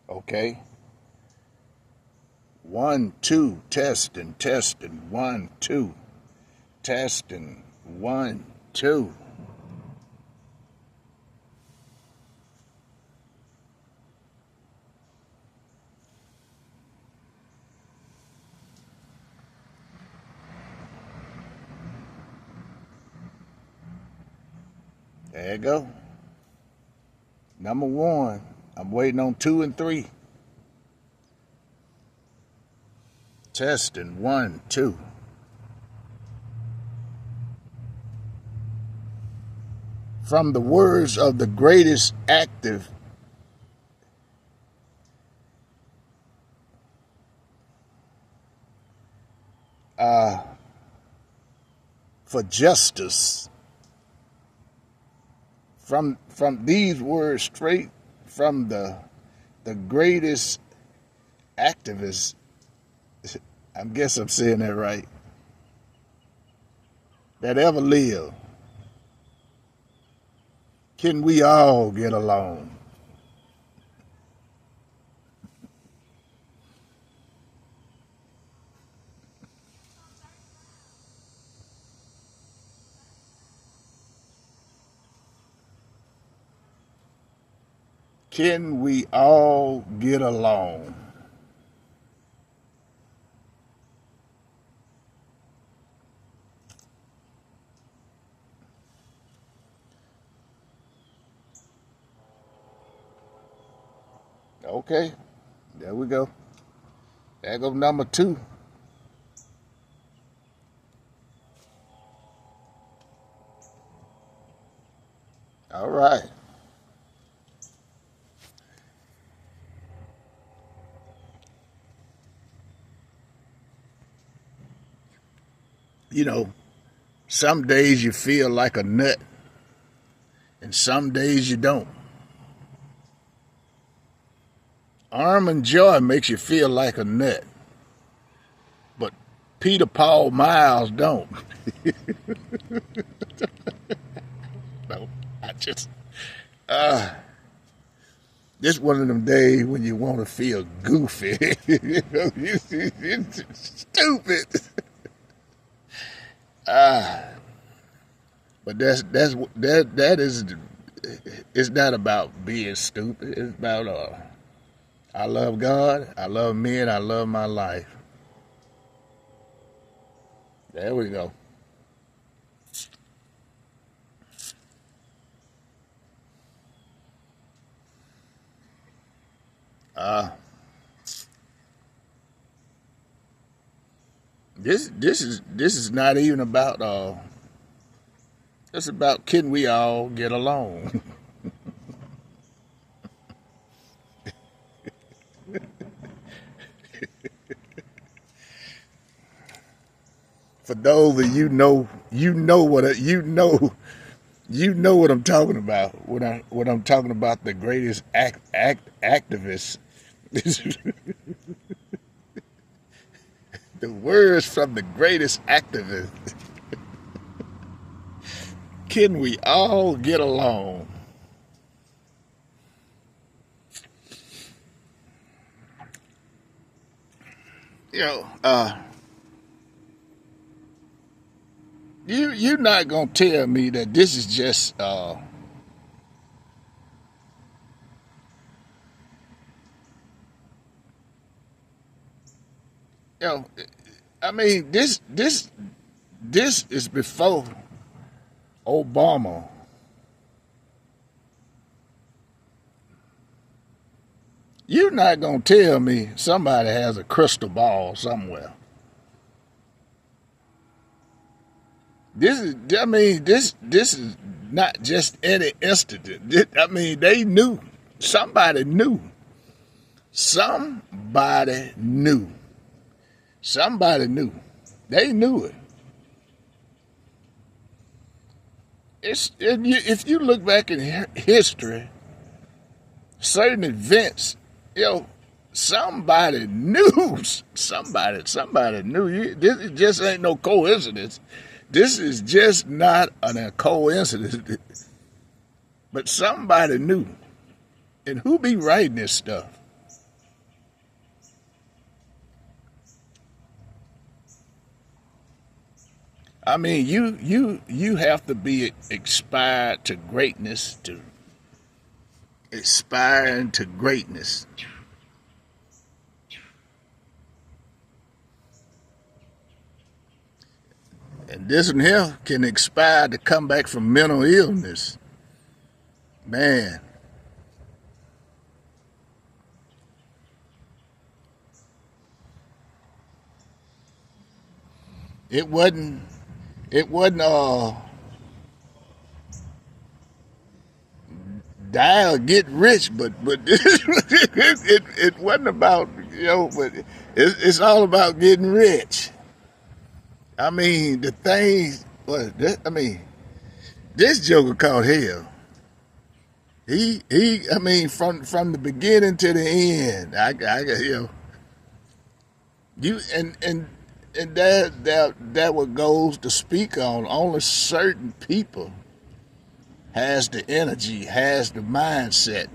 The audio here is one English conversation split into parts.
Okay. 1, 2, testing. 1, 2, testing. 1, 2. There you go. Number 1. I'm waiting on 2 and 3. Testing. 1, 2. From the words of the greatest active for justice. From these words straight from the greatest activist. I guess I'm saying that right. That ever lived. Can we all get along? Can we all get along? Okay, there we go. There goes number 2. All right. You know, some days you feel like a nut, and some days you don't. Almond Joy makes you feel like a nut, but Peter Paul Miles don't. No, I just, this one of them days when you want to feel goofy. You stupid. But that is, it's not about being stupid. It's about I love God, I love men, I love my life. There we go. This is not even about it's about can we all get along? For those of you know what I'm talking about when I'm talking about the greatest activists. The words from the greatest activist. Can we all get along? You know, you're not gonna tell me that this is just you know, I mean this is before Obama. You're not gonna tell me somebody has a crystal ball somewhere. This is not just any incident. I mean, they knew. Somebody knew. Somebody knew. Somebody knew. They knew it. If you look back in history, certain events, somebody knew. Somebody knew. This just ain't no coincidence. This is just not a coincidence. But somebody knew. And who be writing this stuff? I mean, you have to be inspired to greatness to aspiring to greatness. And this one here can expire to come back from mental illness. Man, it wasn't it wasn't die or get rich, but it wasn't about, but it's all about getting rich. I mean, the things. I mean, this joker called hell. I mean, from the beginning to the end, you and that what goes to speak on. Only certain people has the energy, has the mindset,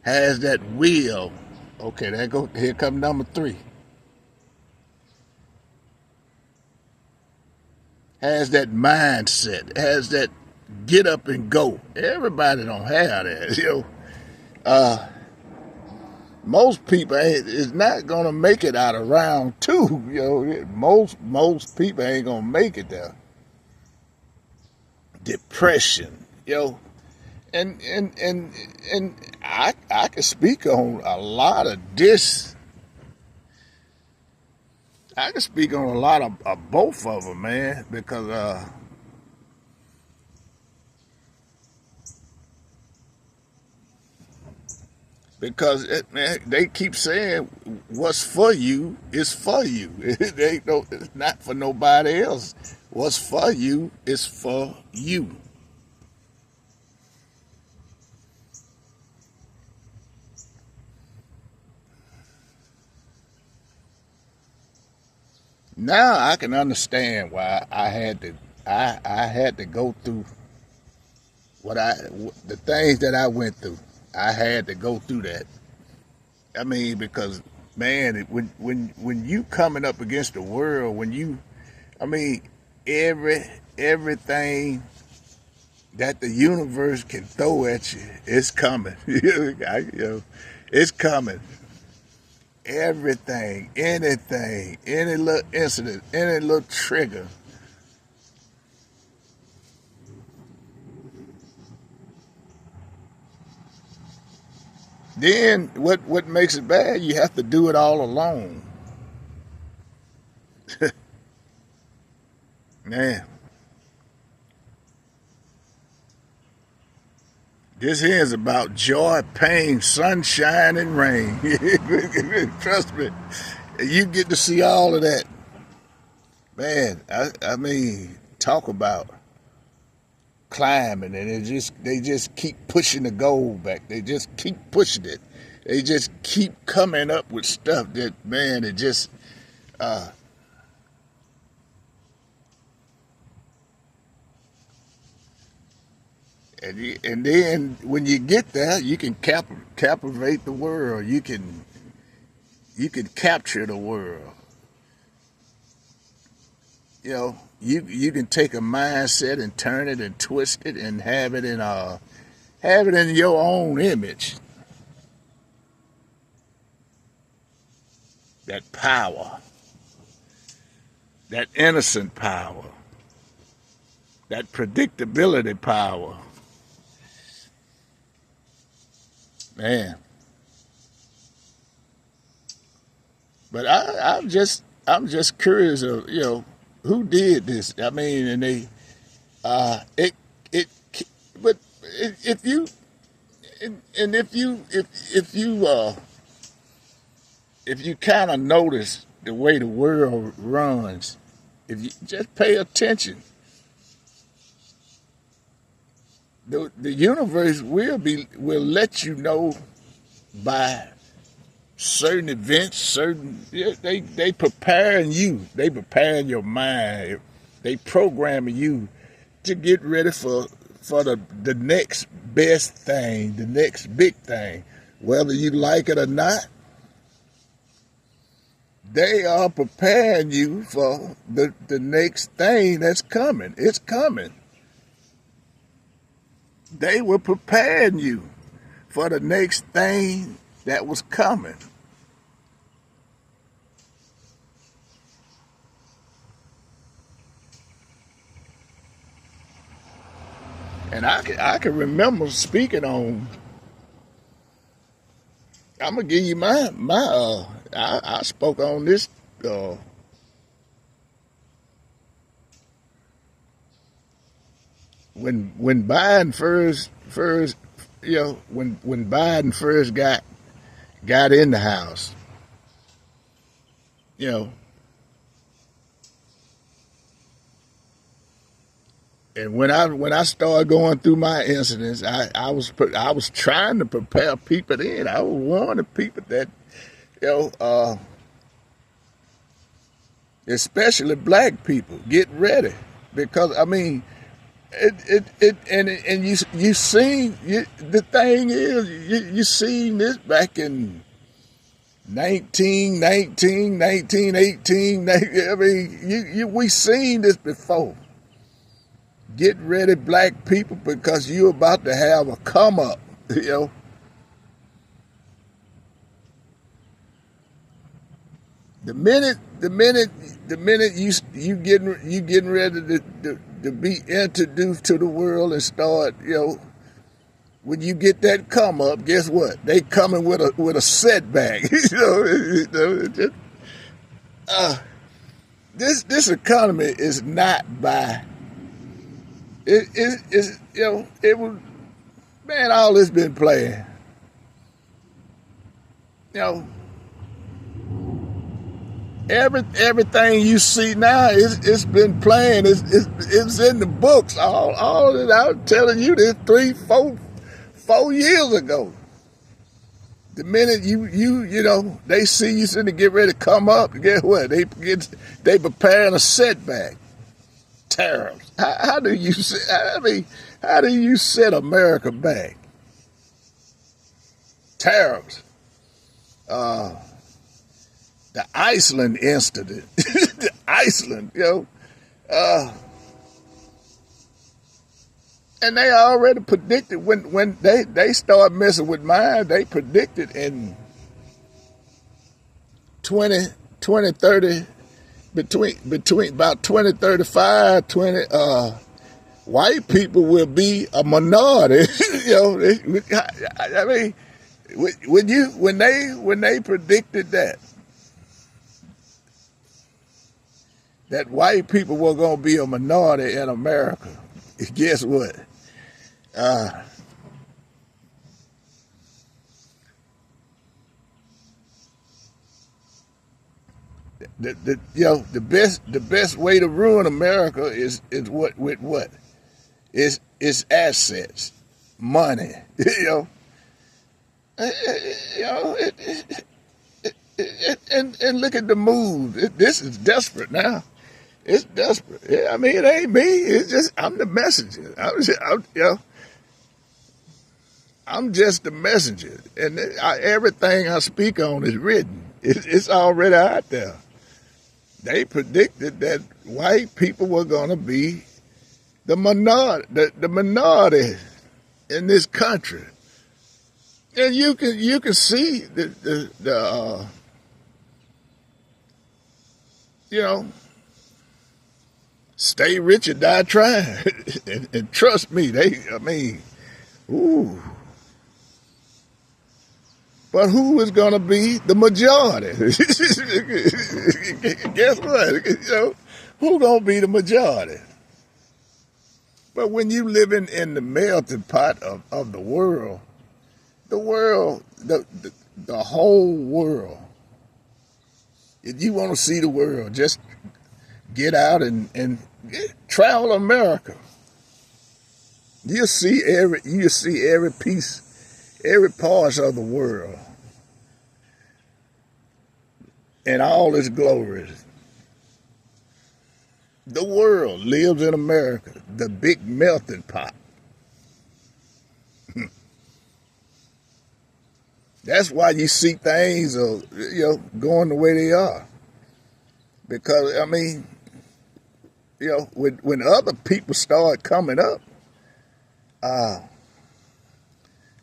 has that will. Okay, there go. Here come number 3. Has that mindset, has that get up and go. Everybody don't have that. Most people is not gonna make it out of round 2. Most people ain't gonna make it there. Depression, and I can speak on a lot of this. I can speak on a lot of both of them, man, because man, they keep saying what's for you is for you. It's not for nobody else. What's for you is for you. Now I can understand why I had to go through the things that I went through. I had to go through that. I mean, because man, when you coming up against the world, I mean, everything that the universe can throw at you, it's coming. It's coming. Everything, anything, any little incident, any little trigger. Then what makes it bad? You have to do it all alone. Man, this here is about joy, pain, sunshine, and rain. Trust me, you get to see all of that. Man, I mean, talk about climbing, and they just keep pushing the goal back. They just keep pushing it. They just keep coming up with stuff that, man, it just and then when you get there, you can captivate the world. You can capture the world. You can take a mindset and turn it and twist it and have it in your own image. That power, that innocent power, that predictability power. Man. But I'm just curious of, who did this. I mean, and they it it but if you and if you kind of notice the way the world runs, if you just pay attention, the universe will let you know by certain events, they preparing you, they preparing your mind, they programming you to get ready for the next best thing, the next big thing, whether you like it or not. They are preparing you for the next thing that's coming. It's coming. They were preparing you for the next thing that was coming. And I can remember speaking on. I'm gonna give you my. I spoke on this uh, when Biden first when Biden first got in the house, you know, and when I started going through my incidents, I was trying to prepare people. Then I was warning people that you know, especially black people, get ready because I mean, and you seen the thing is you seen this back in 1918. I mean, we seen this before. Get ready, black people, because you're about to have a come up. You know, the minute you getting ready to be introduced to the world and start, when you get that come up, guess what? They coming with a setback. This economy is not by it was, man, all this been playing. You know, everything you see now it's been playing. It's in the books. All that I was telling you this 4 years ago. The minute they see you sitting to get ready to come up, guess what? They preparing a setback. Tariffs. How do you set America back? Tariffs. The Iceland incident. The Iceland, and they already predicted when they start messing with mine, they predicted in 2030, between about 2035, white people will be a minority. I mean, when they predicted that white people were going to be a minority in America, guess what? The best way to ruin America is what is assets, money. And look at the move. This is desperate now. It's desperate. I mean, it ain't me. It's just I'm the messenger. I'm just the messenger, and everything I speak on is written. It's already out there. They predicted that white people were going to be the minority in this country, and you can see the stay rich or die trying, and trust me, ooh. But who is going to be the majority? Guess what? Who's going to be the majority? But when you living in the melting pot of the world, the whole world, if you want to see the world, just get out and travel America. You'll see every piece, every part of the world, and all its glories. The world lives in America, the big melting pot. That's why you see things going the way they are. Because I mean, when other people start coming up,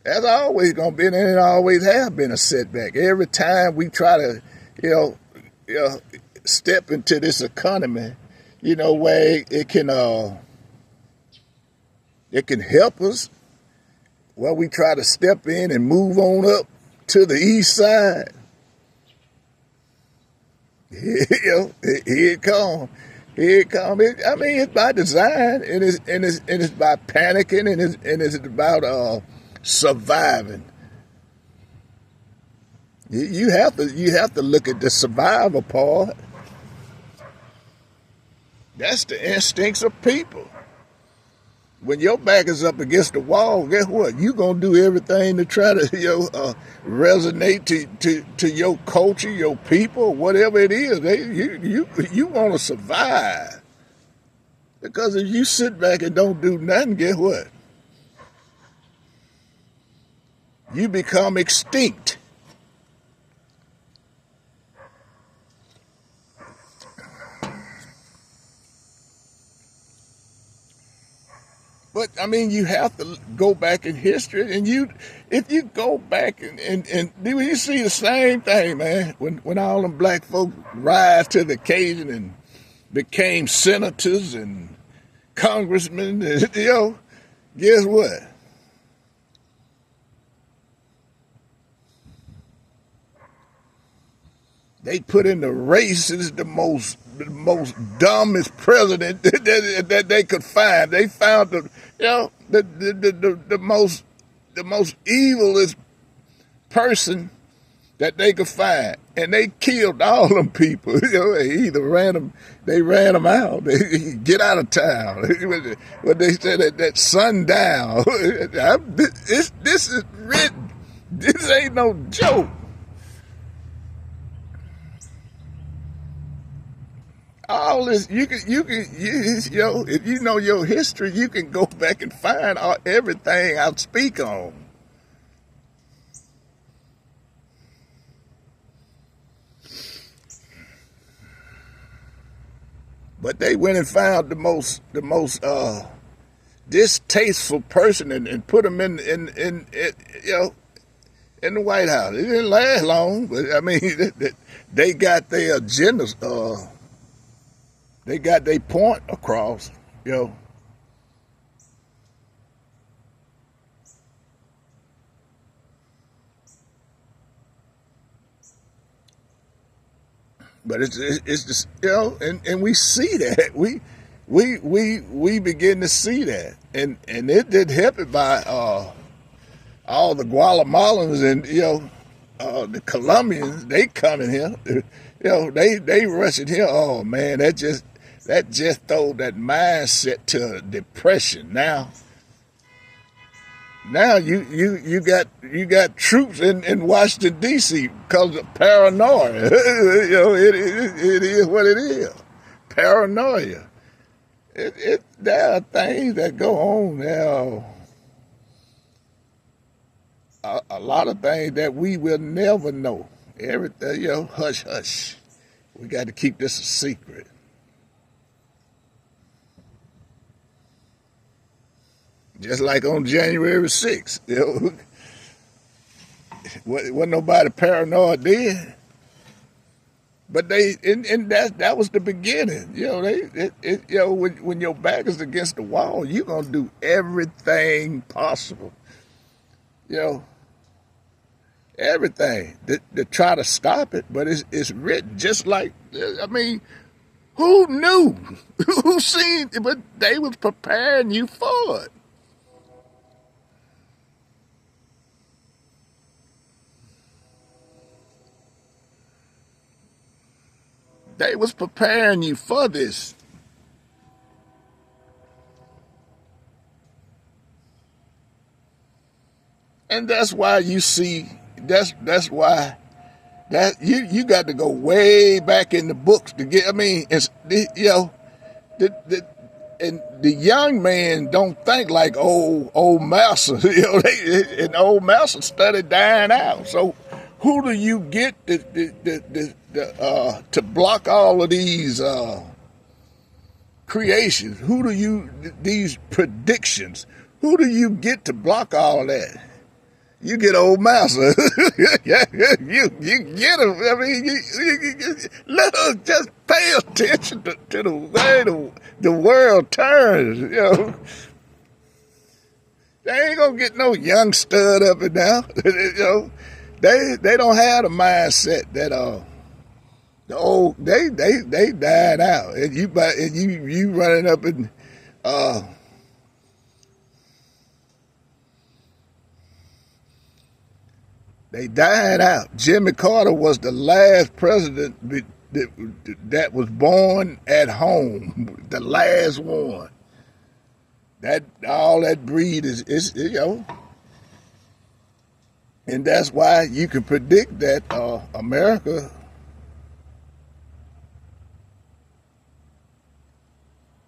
that's always gonna be, and it always have been a setback. Every time we try to, you know, you know, step into this economy, where it can help us. Well, we try to step in and move on up to the east side. Here it comes. Here it comes. I mean, it's by design, and it's by panicking, and it's about surviving. You have to look at the survival part. That's the instincts of people. When your back is up against the wall, guess what? You're going to do everything to try to resonate to your culture, your people, whatever it is. You want to survive. Because if you sit back and don't do nothing, guess what? You become extinct. But I mean, you have to go back in history, and if you go back and you see the same thing, man. When all them black folks rise to the occasion and became senators and congressmen, guess what? They put in the racist, the most dumbest president that they could find. They found the most evilest person that they could find, and they killed all them people. They ran them out. They get out of town. What they said at sundown. This is written. This ain't no joke. All this if you know your history, you can go back and find everything I speak on. But they went and found the most distasteful person and put him in the White House. It didn't last long, but I mean they got their agendas. They got their point across, But it's just and we see that we begin to see that, and it did happen by all the Guatemalans and the Colombians. They coming here, they rushing here. Oh man, that just throw that mindset to depression. Now you got troops in Washington D.C. because of paranoia. It is what it is. Paranoia. There are things that go on now. A lot of things that we will never know. Everything, hush, hush. We got to keep this a secret. Just like on January 6th, wasn't nobody paranoid then. But that was the beginning. When your back is against the wall, you're gonna do everything possible. Everything to try to stop it. But it's written just like, I mean, who knew? Who seen it? But they was preparing you for it. They was preparing you for this. And that's why you see, that's why that you got to go way back in the books to get, I mean, it's, and the young man don't think like old master, and old master started dying out. So who do you get to block all of these creations? Who do you, these predictions? Who do you get to block all that? You get old Massa. you get him. I mean, look, just pay attention to the way the world turns. You know, they ain't gonna get no young stud up and down. You know, they don't have the mindset that the old they died out, and you running up and they died out. Jimmy Carter was the last president that was born at home, the last one. That all that breed is you know, and that's why you can predict that America,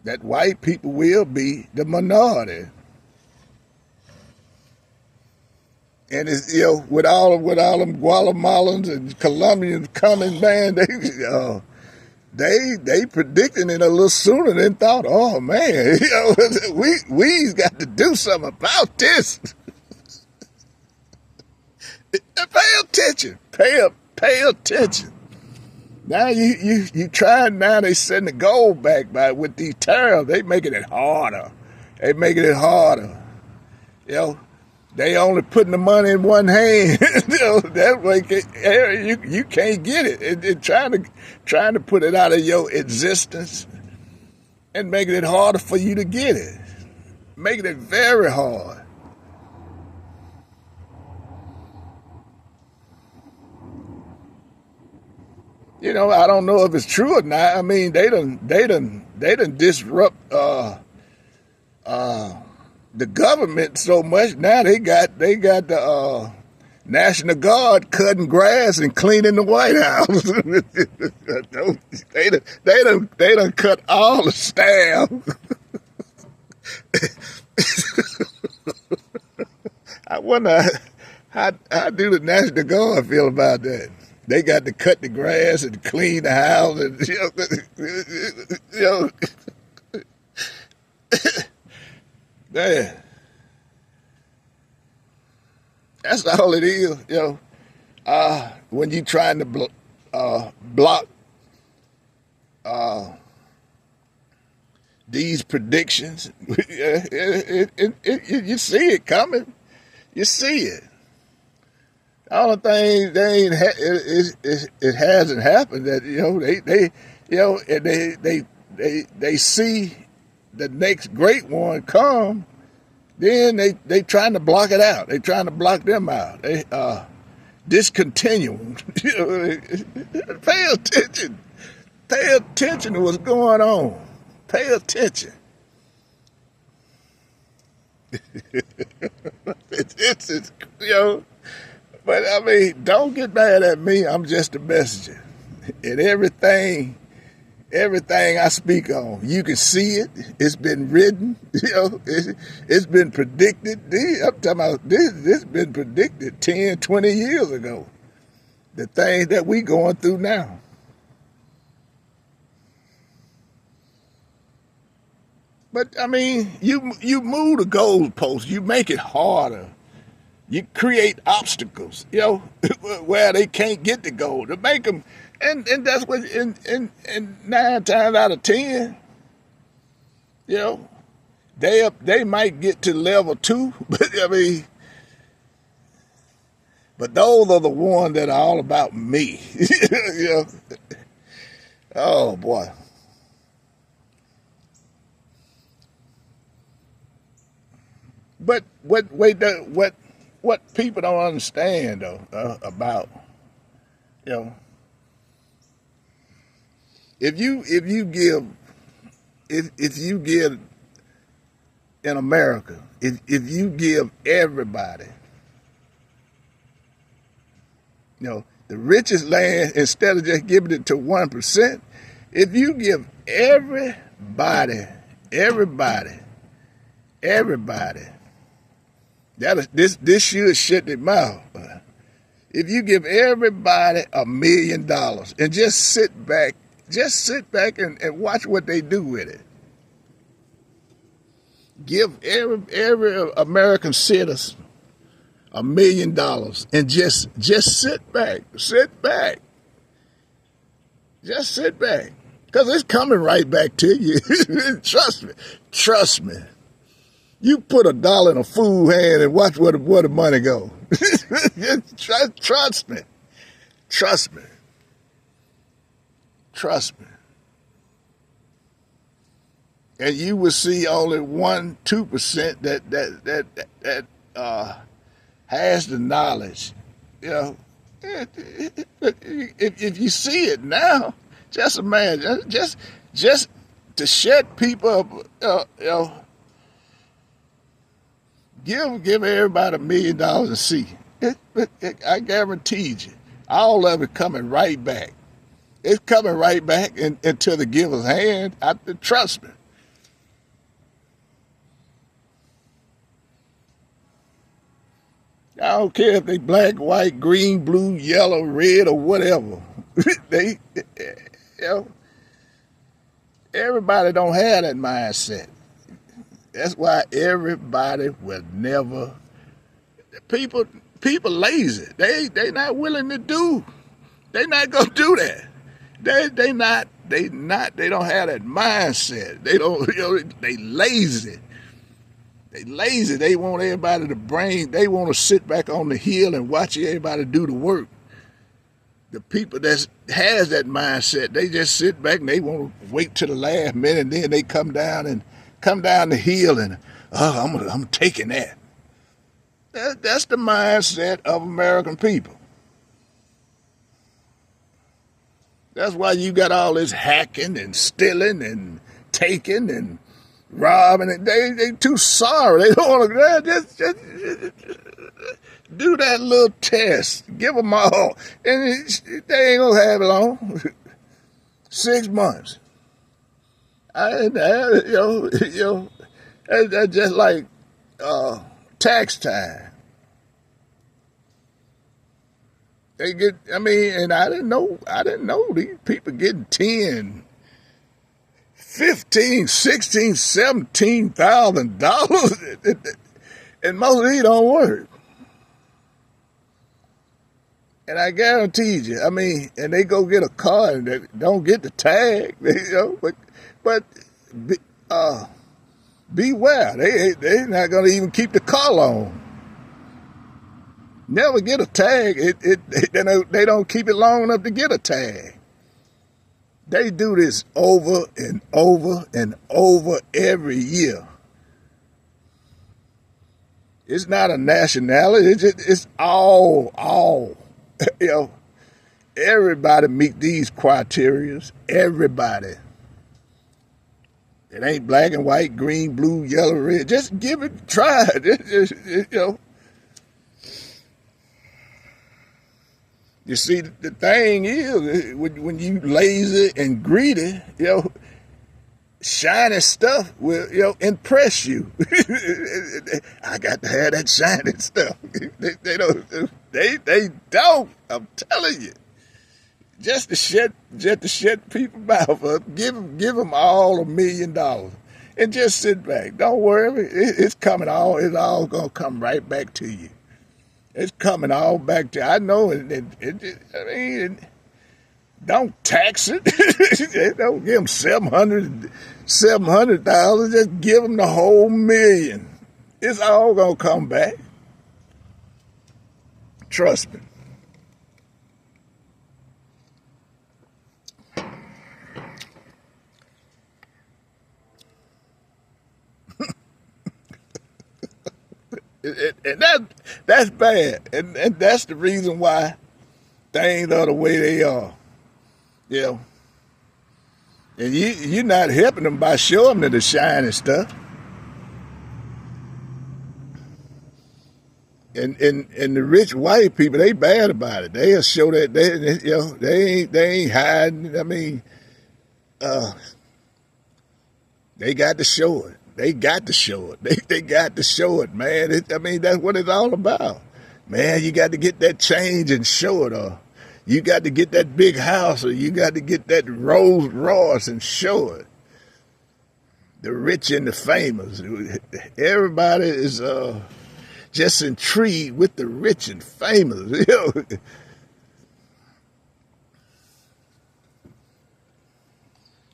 that white people will be the minority. And it's, you know, with all them Guatemalans and Colombians coming, man, they predicting it a little sooner than thought. Oh man, you know, we've got to do something about this. Pay attention. Pay attention. Now you trying, now they setting the goal back by with these tariffs. They making it harder. They making it harder. You know, they only putting the money in one hand. You know, that way you can't get it. And trying to put it out of your existence and making it harder for you to get it. Making it very hard. You know, I don't know if it's true or not. I mean, they done disrupt the government so much. Now they got the National Guard cutting grass and cleaning the White House. they done cut all the staff. I wonder how do the National Guard feel about that? They got to cut the grass and clean the house, and you know, man, that's all it is. You know, when you trying to block these predictions, you see it coming. You see it. The only thing it hasn't happened that, you know, they you know, and they see the next great one come, then they trying to block it out. They trying to block them out. They discontinue them. You know, pay attention. Pay attention to what's going on. Pay attention. it's you know. But I mean, don't get mad at me. I'm just a messenger. And everything I speak on, you can see it. It's been written. You know, it's been predicted. I'm talking about this. This been predicted 10, 20 years ago. The things that we going through now. But I mean, you move the goalposts. You make it harder. You create obstacles, you know, where they can't get the goal to make them, and that's what in 9 times out of 10, you know, they might get to level 2, but I mean, but those are the ones that are all about me, you know. Oh boy. But what people don't understand though about, you know, if you give in America, if you give everybody, you know, the richest land, instead of just giving it to 1%, if you give everybody, this should shut their mouth. If you give everybody $1 million and just sit back and watch what they do with it. Give every American citizen $1 million and just sit back, just sit back, because it's coming right back to you. Trust me. You put $1 in a fool hand and watch where the money go. Trust me. And you will see only 1-2% that has the knowledge. You know, if you see it now, just imagine, just to shut people up. Give everybody $1 million and see. I guarantee you, all of it coming right back. It's coming right back into the giver's hand. Trust me. I don't care if they black, white, green, blue, yellow, red, or whatever. Everybody don't have that mindset. That's why everybody will never. People lazy. They not willing to do. They not gonna do that. They don't have that mindset. They don't. They lazy. They lazy. They want everybody to bring. They want to sit back on the hill and watch everybody do the work. The people that has that mindset, they just sit back and they want to wait till the last minute, and then they come down the hill and I'm taking that. That's the mindset of American people. That's why you got all this hacking and stealing and taking and robbing. And they too sorry. They don't want to just do that little test. Give them all, and they ain't gonna have it long. 6 months. That's just like tax time. They get, and I didn't know these people getting 10, 15, 16, $17,000, and most of these don't work. And I guarantee you, and they go get a car and they don't get the tag, but beware, they not gonna even keep the car loan. Never get a tag. They don't keep it long enough to get a tag. They do this over and over and over every year. It's not a nationality. It's all. Everybody meet these criteria. Everybody. It ain't black and white, green, blue, yellow, red. Just give it a try. You see, the thing is, when you lazy and greedy, shiny stuff will, impress you. I got to have that shiny stuff. They don't. I'm telling you. Just to shut people mouth up. Give them all $1 million, and just sit back. Don't worry. It's coming all. It's all gonna come right back to you. It's coming all back to you. I know. Don't tax it. Don't give them 700,000. Just give them the whole $1 million. It's all gonna come back. Trust me. And that's bad, and that's the reason why things are the way they are. And you're not helping them by showing them the shiny stuff. And the rich white people, they bad about it. They'll show that they ain't hiding. They got to show it. They got to show it. They got to show it, man. That's what it's all about. Man, you got to get that change and show it, or you got to get that big house, or you got to get that Rolls Royce and show it. The rich and the famous. Everybody is just intrigued with the rich and famous.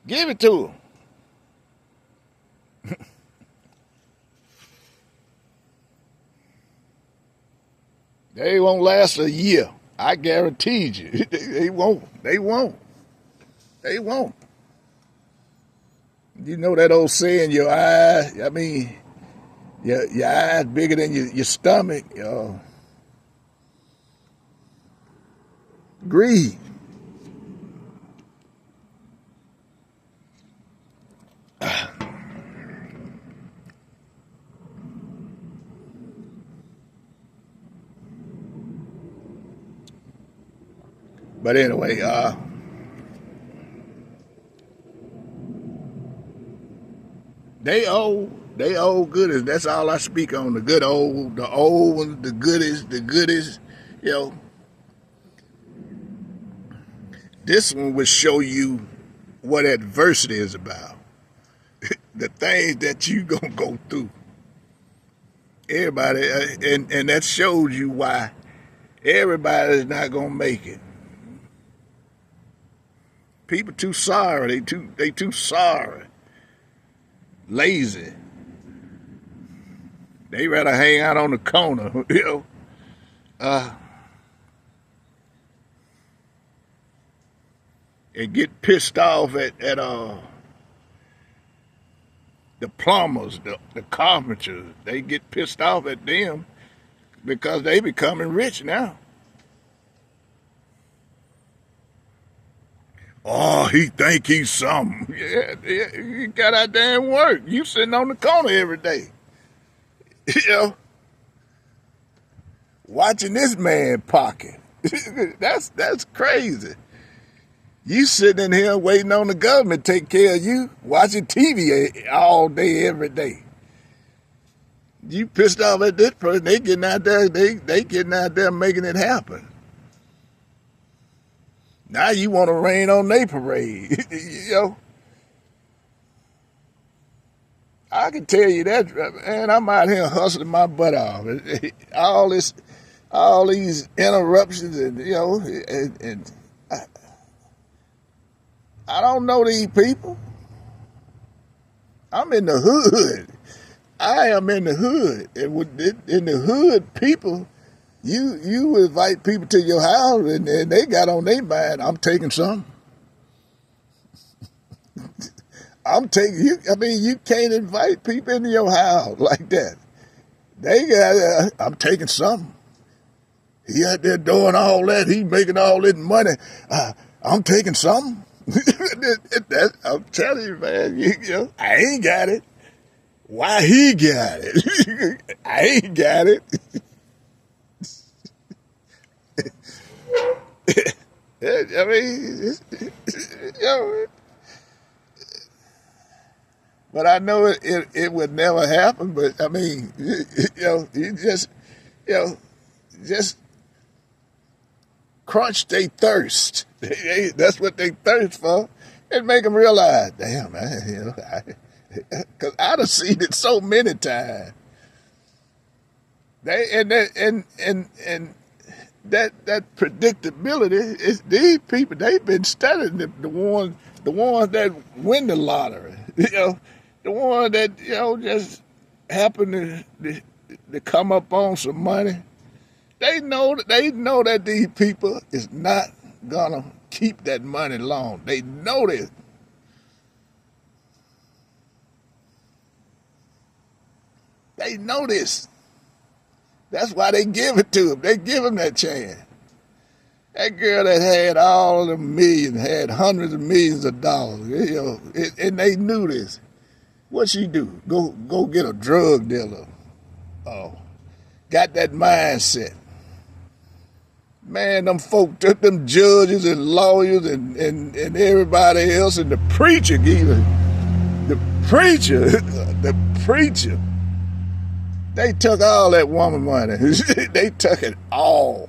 Give it to them. They won't last a year. I guarantee you. They won't. They won't. They won't. You know that old saying, your eyes, I mean, your eyes bigger than your stomach. Greed. But anyway, they old goodies. That's all I speak on. The old ones, the goodies. You know, this one will show you what adversity is about. The things that you gonna go through. Everybody, and that shows you why everybody's not gonna make it. People too sorry. They too sorry. Lazy. They rather hang out on the corner, and get pissed off at the plumbers, the carpenters. They get pissed off at them because they becoming rich now. Oh, he think he's something. Yeah, you got that damn work. You sitting on the corner every day. Watching this man pocket. That's crazy. You sitting in here waiting on the government to take care of you, watching TV all day, every day. You pissed off at this person, they getting out there, they getting out there making it happen. Now you want to rain on their parade. I can tell you that, man, I'm out here hustling my butt off. All these interruptions and I don't know these people. I'm in the hood. I am in the hood. And in the hood, people, you invite people to your house and they got on their mind, I'm taking some. You can't invite people into your house like that. I'm taking something. He out there doing all that. He making all this money. I'm taking something. I'm telling you, man. I ain't got it. Why he got it? I ain't got it. I mean, but I know it would never happen. But I mean, you just crunch they thirst. That's what they thirst for, and make them realize, damn, man, because I done seen it so many times. That predictability is these people. They've been studying the ones that win the lottery. The ones that just happen to come up on some money. They know that these people is not gonna keep that money long. They know this. They know this. That's why they give it to him. They give him that chance. That girl that had all the millions, had hundreds of millions of dollars, and they knew this. What she do? Go get a drug dealer. Oh, got that mindset. Man, them folk took them judges and lawyers and everybody else, and the preacher even. The preacher They took all that woman money. They took it all.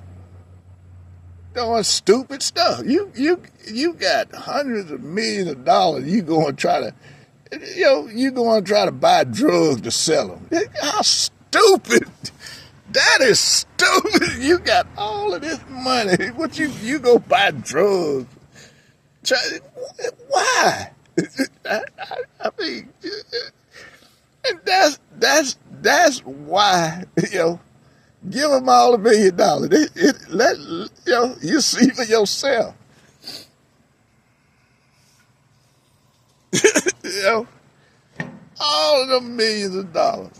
Doing stupid stuff. You got hundreds of millions of dollars. You going to try to, you going to try to buy drugs to sell them. How stupid. That is stupid. You got all of this money. What you go buy drugs? Why? I mean, and that's why, give them all $1 million. You see for yourself. All of them millions of dollars.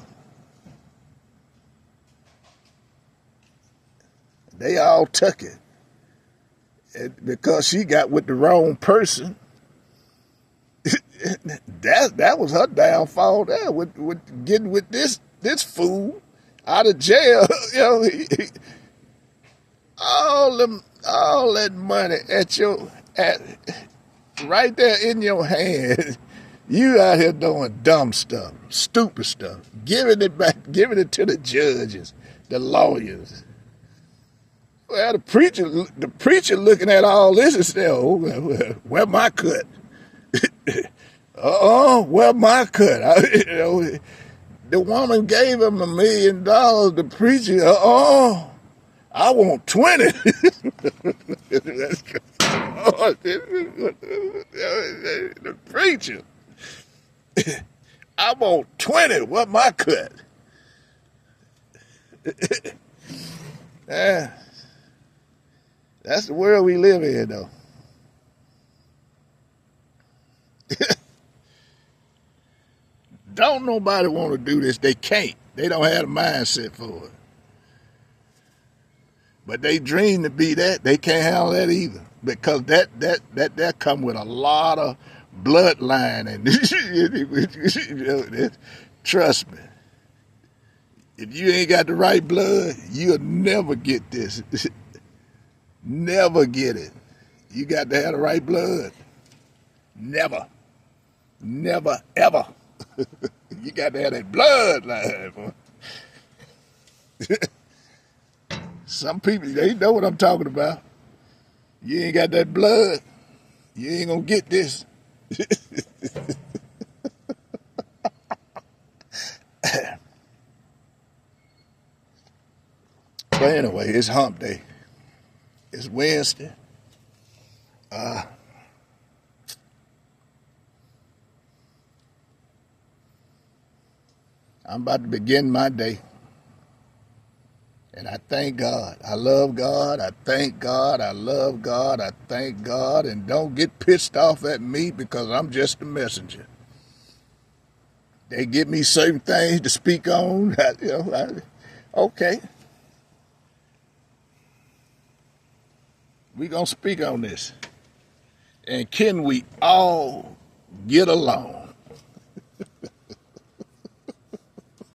They all took it. And because she got with the wrong person. That was her downfall there with getting with this fool out of jail. All that money at right there in your hand. You out here doing dumb stuff, stupid stuff, giving it back, giving it to the judges, the lawyers. Well, the preacher looking at all this and saying, "Oh, where my cut? Where my cut?" The woman gave him $1 million. The preacher, I want 20. The preacher, I want 20. What my cut? That's the world we live in, though. Don't nobody want to do this. They can't. They don't have a mindset for it. But they dream to be that. They can't handle that either. Because that come with a lot of bloodline. And trust me. If you ain't got the right blood, you'll never get this. Never get it. You got to have the right blood. Never. Never, ever. You got to have that bloodline. Some people, they know what I'm talking about. You ain't got that blood, you ain't going to get this. But anyway, it's hump day. It's Wednesday. I'm about to begin my day. And I thank God. I love God. I thank God. I love God. I thank God. And don't get pissed off at me because I'm just a messenger. They give me certain things to speak on. Okay. We're going to speak on this. And can we all get along?